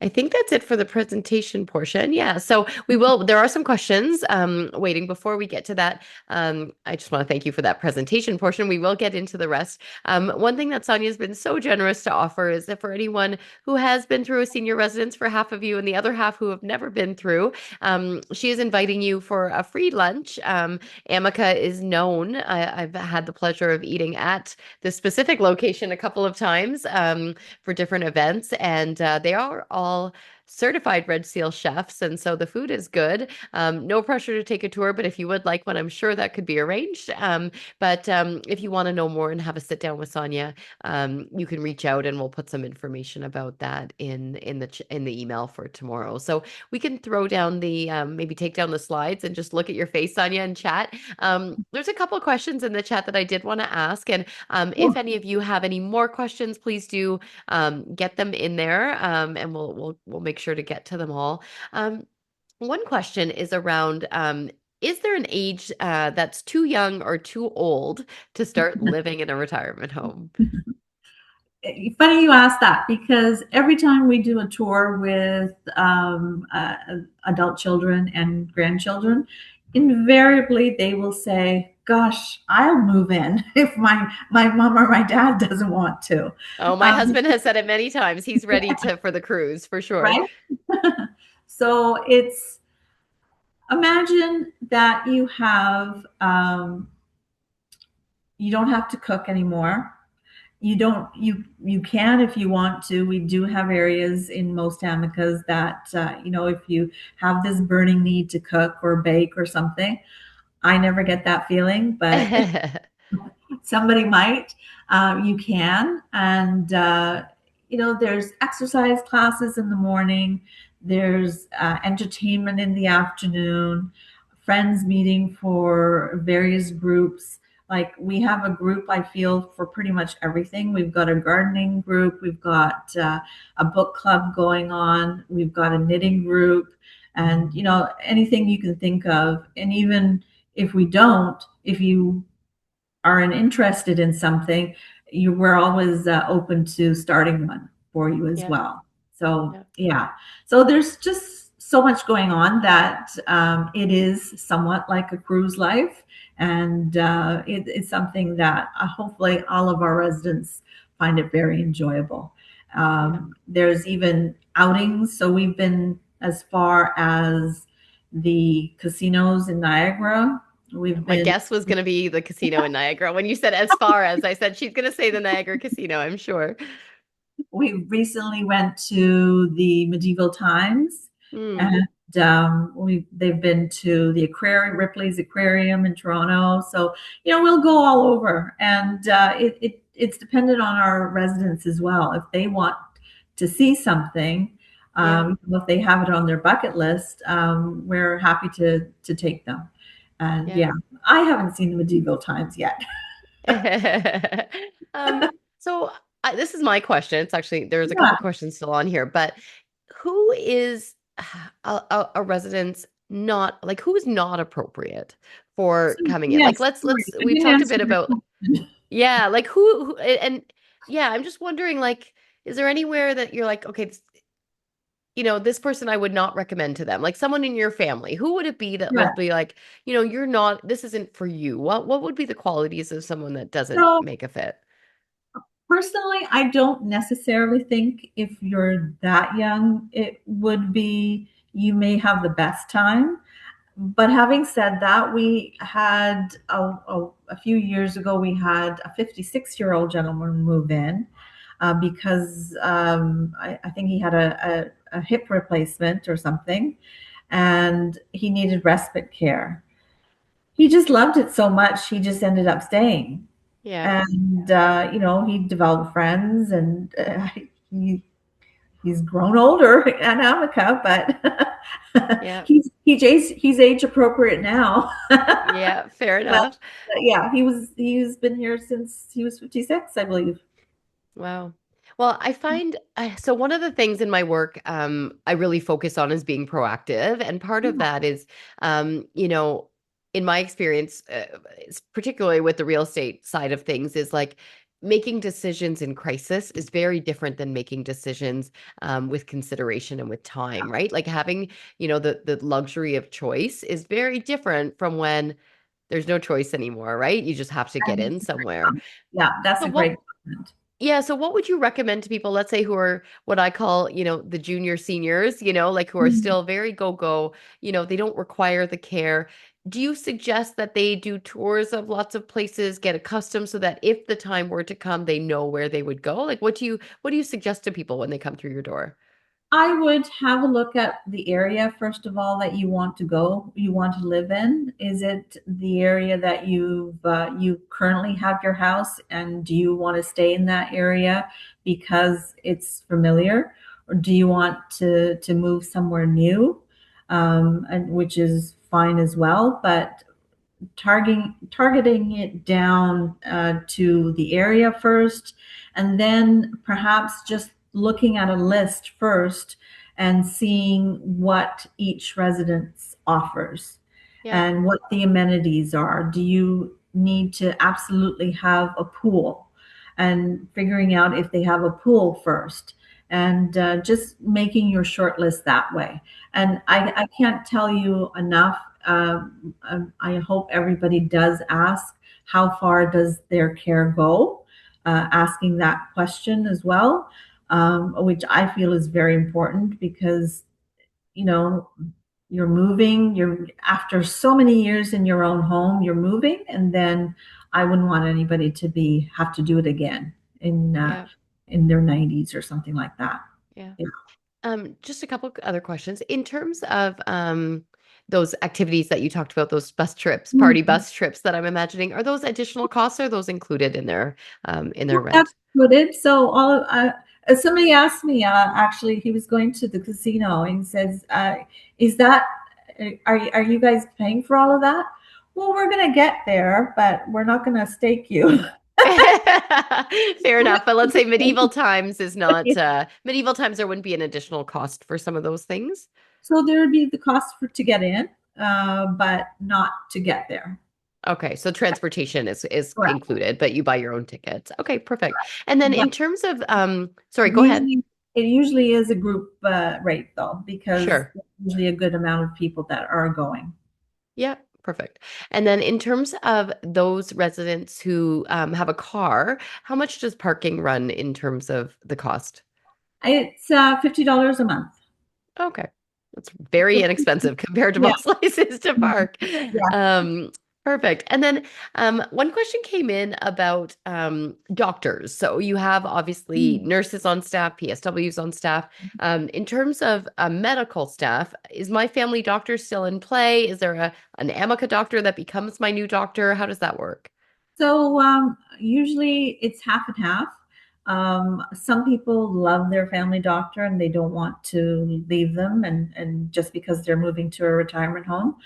I think that's it for the presentation portion. Yeah, so there are some questions waiting before we get to that. I just want to thank you for that presentation portion. We will get into the rest. One thing that Sonia's been so generous to offer is that for anyone who has been through a senior residence, for half of you and the other half who have never been through, she is inviting you for a free lunch. Amica is known. I've had the pleasure of eating at this specific location a couple of times. For different events, and they are all certified Red Seal chefs, and so the food is good. No pressure to take a tour, but if you would like one, I'm sure that could be arranged. But if you want to know more and have a sit down with Sonia, you can reach out, and we'll put some information about that in the email for tomorrow. So we can throw down the maybe take down the slides and just look at your face, Sonia, and chat. There's a couple questions in the chat that I did want to ask, and if any of you have any more questions, please do get them in there, and we'll make sure to get to them all. One question is around is there an age that's too young or too old to start living in a retirement home? Funny you ask that, because every time we do a tour with adult children and grandchildren, invariably they will say, "Gosh, I'll move in if my mom or my dad doesn't want to." Oh, my Um, husband has said it many times. He's ready to for the cruise for sure. right? So it's, imagine that you don't have to cook anymore. You can if you want to. We do have areas in most amicas that if you have this burning need to cook or bake or something. I never get that feeling, but somebody might. You can, and there's exercise classes in the morning. There's entertainment in the afternoon. Friends meeting for various groups. Like, we have a group, I feel, for pretty much everything. We've got a gardening group. We've got a book club going on. We've got a knitting group, and anything you can think of. And even if we don't, if you aren't interested in something, we're always open to starting one for you as Yeah, well. So yeah, yeah, so there's just so much going on that it is somewhat like a cruise life, and it's something that hopefully all of our residents find it very enjoyable. yeah. There's even outings, so we've been as far as the casinos in Niagara. We've My been guess was going to be the casino in Niagara. When you said as far as, I said she's going to say the Niagara Casino, I'm sure. We recently went to the Medieval Times, Hmm. and they've been to the aquarium, Ripley's Aquarium in Toronto. So we'll go all over, and it's dependent on our residents as well. If they want to see something, Yeah. if they have it on their bucket list, we're happy to take them. And Yeah. yeah, I haven't seen the Medieval Times yet. Um, so this is my question. It's actually there's a couple Yeah. questions still on here, but who is a residence not like who is not appropriate for So, coming in? Like yes, sorry, I we've didn't talked a answer bit your about question. yeah, like who and yeah, I'm just wondering like is there anywhere that you're like okay, this person I would not recommend to them. Like someone in your family, who would it be that Yeah. would be like, you're not this isn't for you. What would be the qualities of someone that doesn't So make a fit? personally, I don't necessarily think if you're that young, it would be, you may have the best time. But having said that, we had a few years ago, we had a 56-year-old gentleman move in because I think he had a hip replacement or something, and he needed respite care. He just loved it so much, he just ended up staying. Yeah. And he developed friends, and he's grown older at Amica, but Yeah. he's age appropriate now. Yeah, fair But enough. yeah, he's been here since he was 56, I believe. Wow. Well, I find so one of the things in my work I really focus on is being proactive. And part of Yeah, that is, you know, in my experience, particularly with the real estate side of things, is like making decisions in crisis is very different than making decisions with consideration and with time, right? Like having, the luxury of choice is very different from when there's no choice anymore, right? You just have to get in somewhere. yeah, that's So a great what comment. Yeah, so what would you recommend to people, let's say, who are what I call, the junior seniors, like who are Mm. still very go-go, they don't require the care. Do you suggest that they do tours of lots of places, get accustomed so that if the time were to come, they know where they would go? Like what do you suggest to people when they come through your door? I would have a look at the area, first of all, that you want to go, you want to live in. Is it the area that you currently have your house, and do you want to stay in that area because it's familiar, or do you want to move somewhere new, and which is fine as well, but targeting it down to the area first, and then perhaps just looking at a list first and seeing what each residence offers Yeah, and what the amenities are. Do you need to absolutely have a pool? And figuring out if they have a pool first, and just making your short list that way. And I can't tell you enough. I hope everybody does ask, how far does their care go? Asking that question as well, which I feel is very important because, you know, you're moving, you're after so many years in your own home, you're moving, and then I wouldn't want anybody to be have to do it again yeah, in their 90s or something like that. yeah. Yeah. Just a couple other questions. In terms of those activities that you talked about, those bus trips, party Mhm. bus trips that I'm imagining, are those additional costs or are those included in Yeah, their that's rent? included. So all of somebody asked me, actually, he was going to the casino and he says, "Is that are you guys paying for all of that?" Well, we're gonna get there, but we're not gonna stake you. Fair We're enough. But let's say medieval gonna- times is not medieval times there wouldn't be an additional cost for some of those things. So there would be the cost for to get in, but not to get there. Okay, so transportation is Correct. included, but you buy your own tickets. Okay, perfect. And then But in terms of sorry, go ahead. usually, it usually is a group rate though, because Sure. there's usually a good amount of people that are going. Yeah, perfect. And then in terms of those residents who have a car, how much does parking run in terms of the cost? It's $50 a month. Okay. That's very So, inexpensive compared to yeah. most places to park. Yeah. Um, Perfect. And then one question came in about doctors. So you have obviously Mm. nurses on staff, PSWs on staff. In terms of medical staff, is my family doctor still in play? Is there an Amica doctor that becomes my new doctor? How does that work? So usually it's half and half. Some people love their family doctor and they don't want to leave them, and just because they're moving to a retirement home.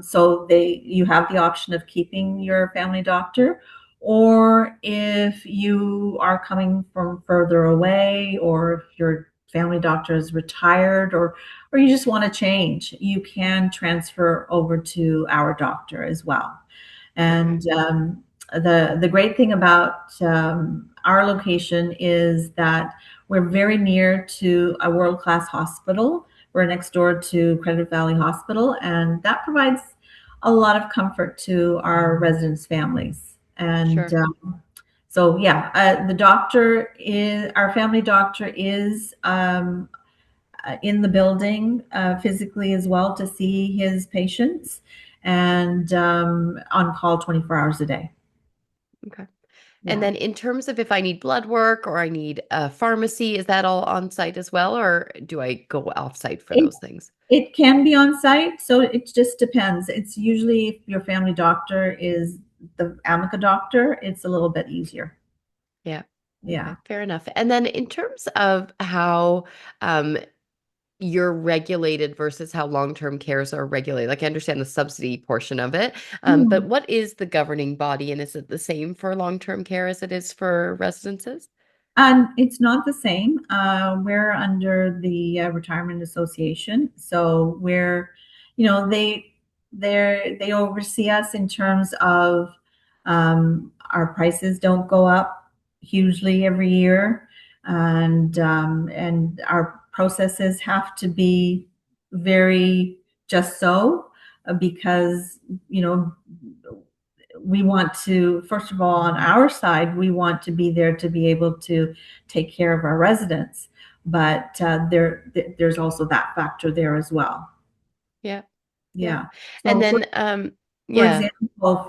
So you have the option of keeping your family doctor, or if you are coming from further away, or if your family doctor is retired, or you just want to change, you can transfer over to our doctor as well. Okay, And the great thing about our location is that we're very near to a world class hospital. We're next door to Credit Valley Hospital, and that provides a lot of comfort to our residents' families. And sure. so, yeah, the doctor is our family doctor is in the building physically as well to see his patients, and on call 24 hours a day. Okay. And Yeah. then in terms of if I need blood work or I need a pharmacy, is that all on site as well, or do I go off site for It, those things? it can be on site, so it just depends. It's usually if your family doctor is the Amica doctor, it's a little bit easier. Yeah. Yeah. Okay, fair enough. And then in terms of how um, you're regulated versus how long-term cares are regulated, like I understand the subsidy portion of it, but Hmm. what is the governing body, and is it the same for long-term care as it is for residences? And it's not the same. We're under the Retirement Association, so they oversee us in terms of our prices don't go up hugely every year, and our processes have to be very just so because you know we want to, first of all, on our side, we want to be there to be able to take care of our residents. But there's also that factor there as well. Yeah. Yeah. Yeah. And So, then for yeah. example,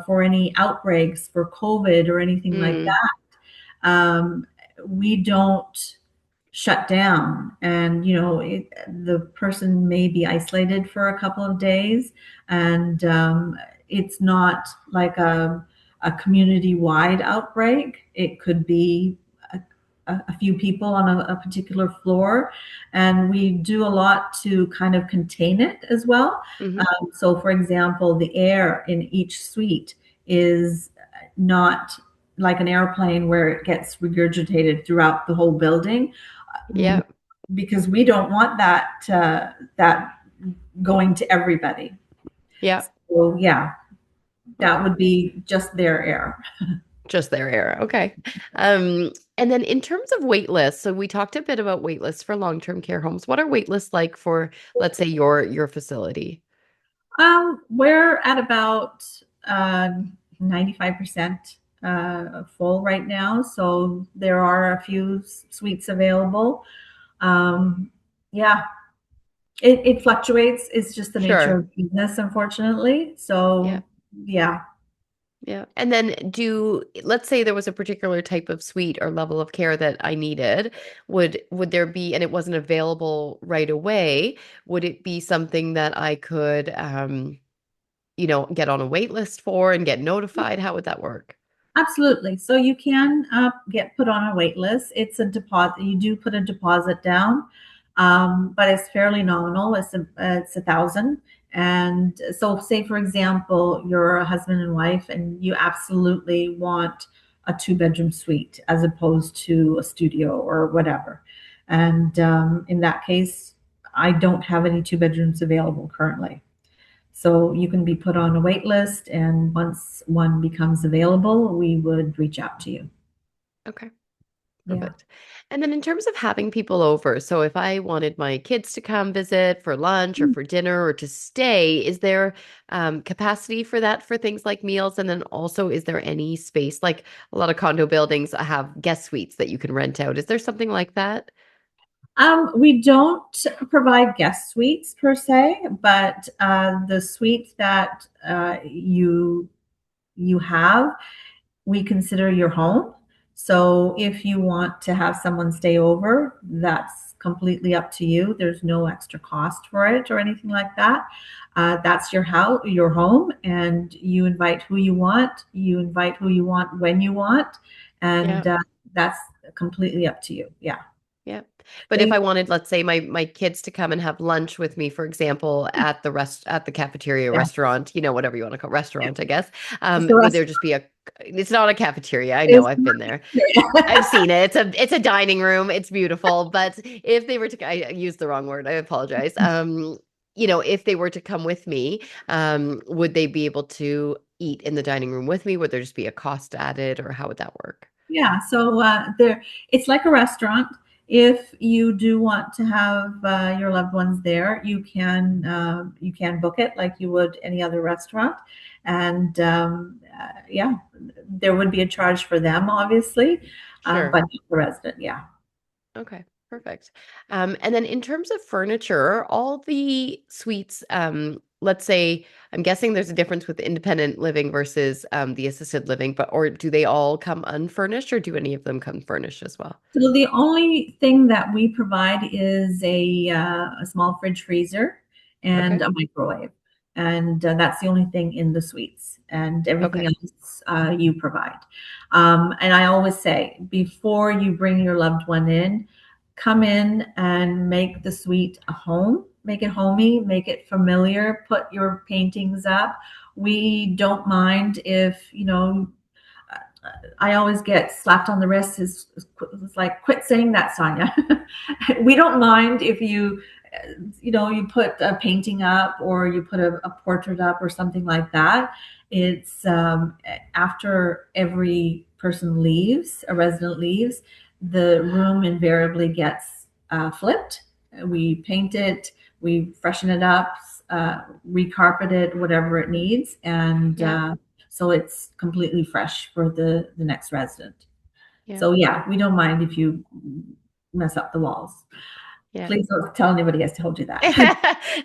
for any outbreaks for COVID or anything like Mm, that, we don't shut down, and the person may be isolated for a couple of days, and it's not like a community-wide outbreak. It could be a few people on a particular floor, and we do a lot to kind of contain it as well. hmm. So for example, the air in each suite is not like an airplane where it gets regurgitated throughout the whole building, Yeah. because we don't want that going to everybody. Yeah. So yeah, that Okay. would be just their air. Just their era. Okay. And then in terms of wait lists, so we talked a bit about wait lists for long-term care homes. What are wait lists like for, let's say, your facility? We're at about 95% full right now, so there are a few suites available. Um, yeah, it fluctuates. It's just the nature Sure. of business, unfortunately. Yeah. So yeah. Yeah. And then let's say there was a particular type of suite or level of care that I needed, would there be, and it wasn't available right away, would it be something that I could get on a wait list for and get notified? How would that work? Absolutely. So you can get put on a wait list. It's a deposit. You do put a deposit down, but it's fairly nominal. It's 1,000. And so, say for example, you're a husband and wife, and you absolutely want a two-bedroom suite as opposed to a studio or whatever. And in that case, I don't have any two bedrooms available currently. So you can be put on a wait list, and once one becomes available, we would reach out to you. Okay. Yeah. Perfect. And then in terms of having people over, so if I wanted my kids to come visit for lunch or for dinner or to stay, is there capacity for that for things like meals? And then also, is there any space? Like a lot of condo buildings have guest suites that you can rent out. Is there something like that? We don't provide guest suites per se, but the suite that you have, we consider your home. So if you want to have someone stay over, that's completely up to you. There's no extra cost for it or anything like that. That's your house, your home, and you invite who you want. You invite who you want when you want, Yeah. and that's completely up to you. Yeah. Yeah. But if I They, wanted, let's say my kids to come and have lunch with me, for example, at the cafeteria yeah. restaurant, whatever you want to call restaurant, I guess. It's the Would there rest. just be it's not a cafeteria. I know It's I've been there. I've seen it. It's a dining room. It's beautiful. But if they were to, I used the wrong word. I apologize. If they were to come with me, would they be able to eat in the dining room with me? Would there just be a cost added, or how would that work? Yeah, so it's like a restaurant. If you do want to have your loved ones there, you can book it like you would any other restaurant, and yeah, there would be a charge for them, obviously, but Sure. not the resident. Yeah. Okay, perfect. And then in terms of furniture, all the suites, let's say, I'm guessing there's a difference with independent living versus the assisted living, or do they all come unfurnished, or do any of them come furnished as well? So the only thing that we provide is a small fridge freezer and Okay. a microwave, and that's the only thing in the suites, and everything Okay. else you provide. And I always say, before you bring your loved one in, come in and make the suite a home, make it homey, make it familiar, put your paintings up. We don't mind if I always get slapped on the wrist. Is like, quit saying that, Sonia. We don't mind if you put a painting up or you put a portrait up or something like that. It's after every person leaves, a resident leaves, the room invariably gets flipped. We paint it, we freshen it up, recarpet it, whatever it needs, and Yeah. so it's completely fresh for the next resident. Yeah. So yeah, we don't mind if you mess up the walls. Yeah. Please don't tell anybody I told you that.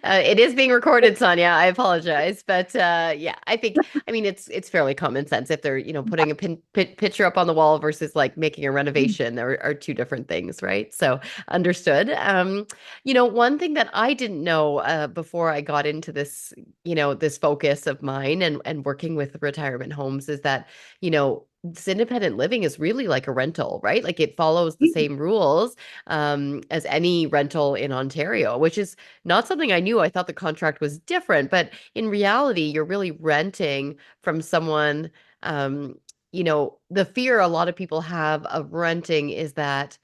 It is being recorded, Sonia. I apologize, but yeah, I mean, it's fairly common sense. If they're, putting a picture up on the wall versus like making a renovation are two different things, right? So understood. One thing that I didn't know before I got into this, this focus of mine and working with retirement homes is that, this independent living is really like a rental, right? Like it follows the same rules as any rental in Ontario, which is not something I knew. I thought the contract was different, but in reality, you're really renting from someone. The fear a lot of people have of renting is that,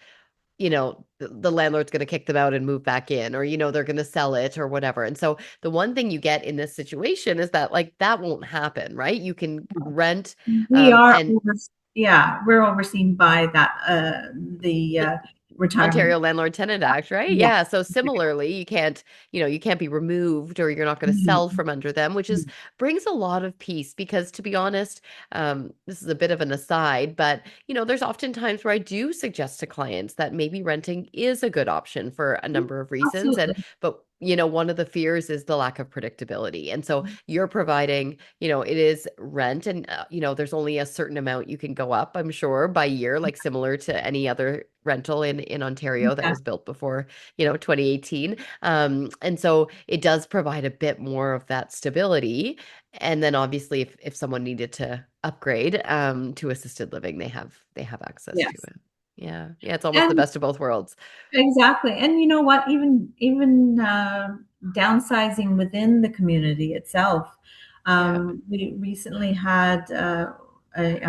the landlord's going to kick them out and move back in, or, they're going to sell it or whatever. And so the one thing you get in this situation is that, like, that won't happen, right? You can rent, We are and yeah, we're overseen by that the retirement. Ontario Landlord Tenant Act, right? Yeah. Yeah. So similarly, you can't be removed or you're not going to sell from under them, which is brings a lot of peace because to be honest, this is a bit of an aside, but there's often times where I do suggest to clients that maybe renting is a good option for a number of reasons. And Absolutely. but one of the fears is the lack of predictability. And so you're providing, it is rent and there's only a certain amount you can go up, I'm sure, by year, like similar to any other rental in Ontario that Yeah. was built before, 2018. And so it does provide a bit more of that stability. And then obviously if someone needed to upgrade to assisted living, they have access to Yes. it. Yeah. Yeah, it's almost the And best of both worlds. exactly. And you know what? Even downsizing within the community itself. Yeah. We recently had a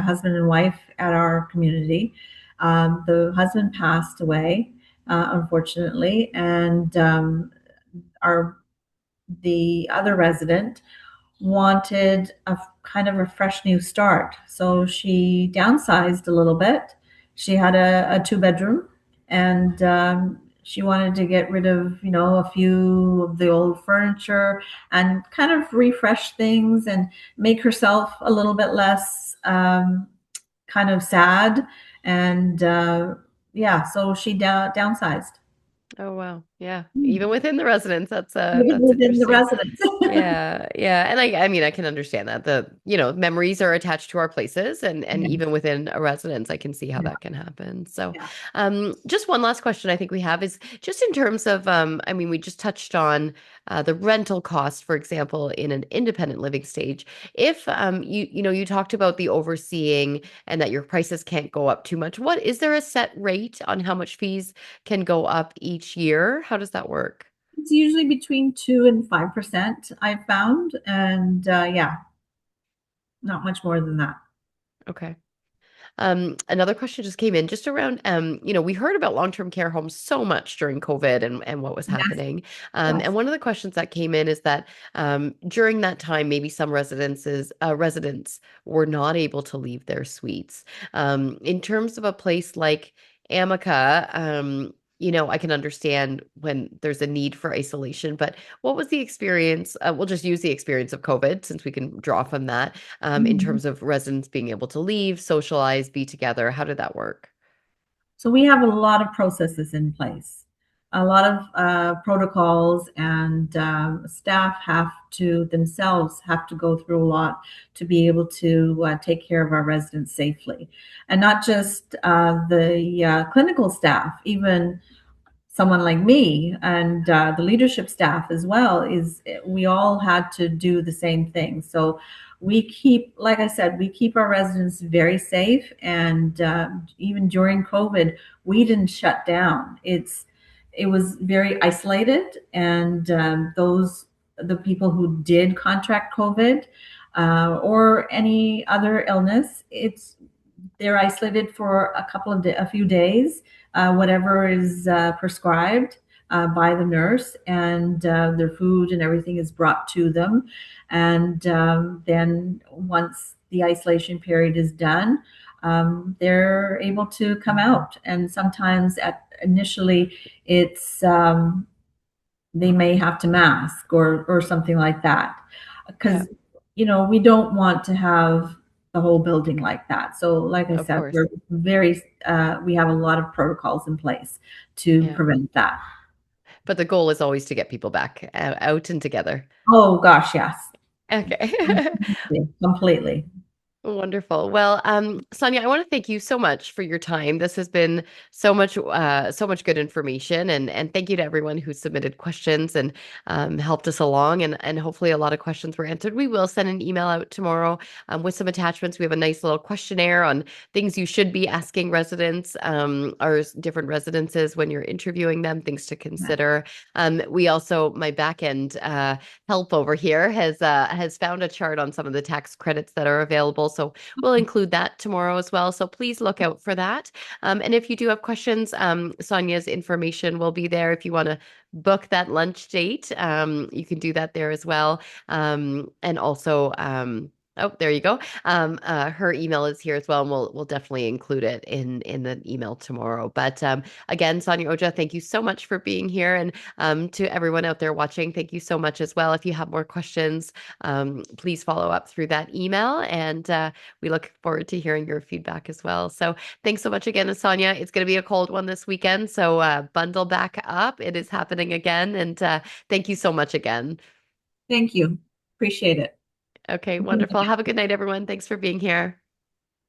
husband and wife at our community. The husband passed away, unfortunately, and our the other resident wanted a kind of a fresh new start. So she downsized a little bit. She had a two-bedroom, and she wanted to get rid of, a few of the old furniture and kind of refresh things and make herself a little bit less kind of sad. And yeah, so she downsized. Oh wow. Yeah. Even within the residence, Even that's within the interesting. residence. Yeah, yeah. And I mean I can understand that. Memories are attached to our places and Yes. even within a residence, I can see how Yeah. that can happen. So, Yeah. just one last question I think we have is just in terms of I mean we just touched on the rental cost, for example, in an independent living stage. If you talked about the overseeing and that your prices can't go up too much. What is there a set rate on how much fees can go up each year? How does that work? It's usually between 2 and 5%, I've found. And yeah, not much more than that. Okay. Another question just came in just around, we heard about long-term care homes so much during COVID and what was Yes, happening. yes. And one of the questions that came in is that during that time, maybe some residents were not able to leave their suites. In terms of a place like Amica, I can understand when there's a need for isolation, but what was the experience? We'll just use the experience of COVID since we can draw from that in Mhm. terms of residents being able to leave, socialize, be together. How did that work? So we have a lot of processes in place, a lot of protocols, and staff have to themselves have to go through a lot to be able to take care of our residents safely, and not just the clinical staff, even someone like me and the leadership staff as well. Is we all had to do the same thing. So we keep, like I said, we keep our residents very safe, and even during COVID we didn't shut down. It was very isolated, and the people who did contract COVID or any other illness, they're isolated for a few days, whatever is prescribed by the nurse, and their food and everything is brought to them. And then once the isolation period is done, they're able to come out. And sometimes at initially, it's they may have to mask or something like that, Yeah, because we don't want to have the whole building like that. So like I of said, course. we have a lot of protocols in place to Yeah. prevent that. But the goal is always to get people back out and together. Oh gosh, yes. Okay. Completely. Wonderful. Well, Sonia, I want to thank you so much for your time. This has been so much good information, and thank you to everyone who submitted questions and helped us along, and hopefully a lot of questions were answered. We will send an email out tomorrow with some attachments. We have a nice little questionnaire on things you should be asking residents or different residences when you're interviewing them, things to consider. We also, my back end help over here has found a chart on some of the tax credits that are available. So we'll include that tomorrow as well. So please look out for that. And if you do have questions, Sonia's information will be there. If you want to book that lunch date, you can do that there as well. And also, oh, there you go. Her email is here as well, and we'll definitely include it in the email tomorrow. But again, Sonia Ojha, thank you so much for being here, and to everyone out there watching, thank you so much as well. If you have more questions, please follow up through that email, and we look forward to hearing your feedback as well. So thanks so much again, Sonia. It's going to be a cold one this weekend, so bundle back up. It is happening again, and thank you so much again. Thank you. Appreciate it. Okay, wonderful. Have a good night, everyone. Thanks for being here.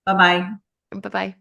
Bye bye. Bye bye.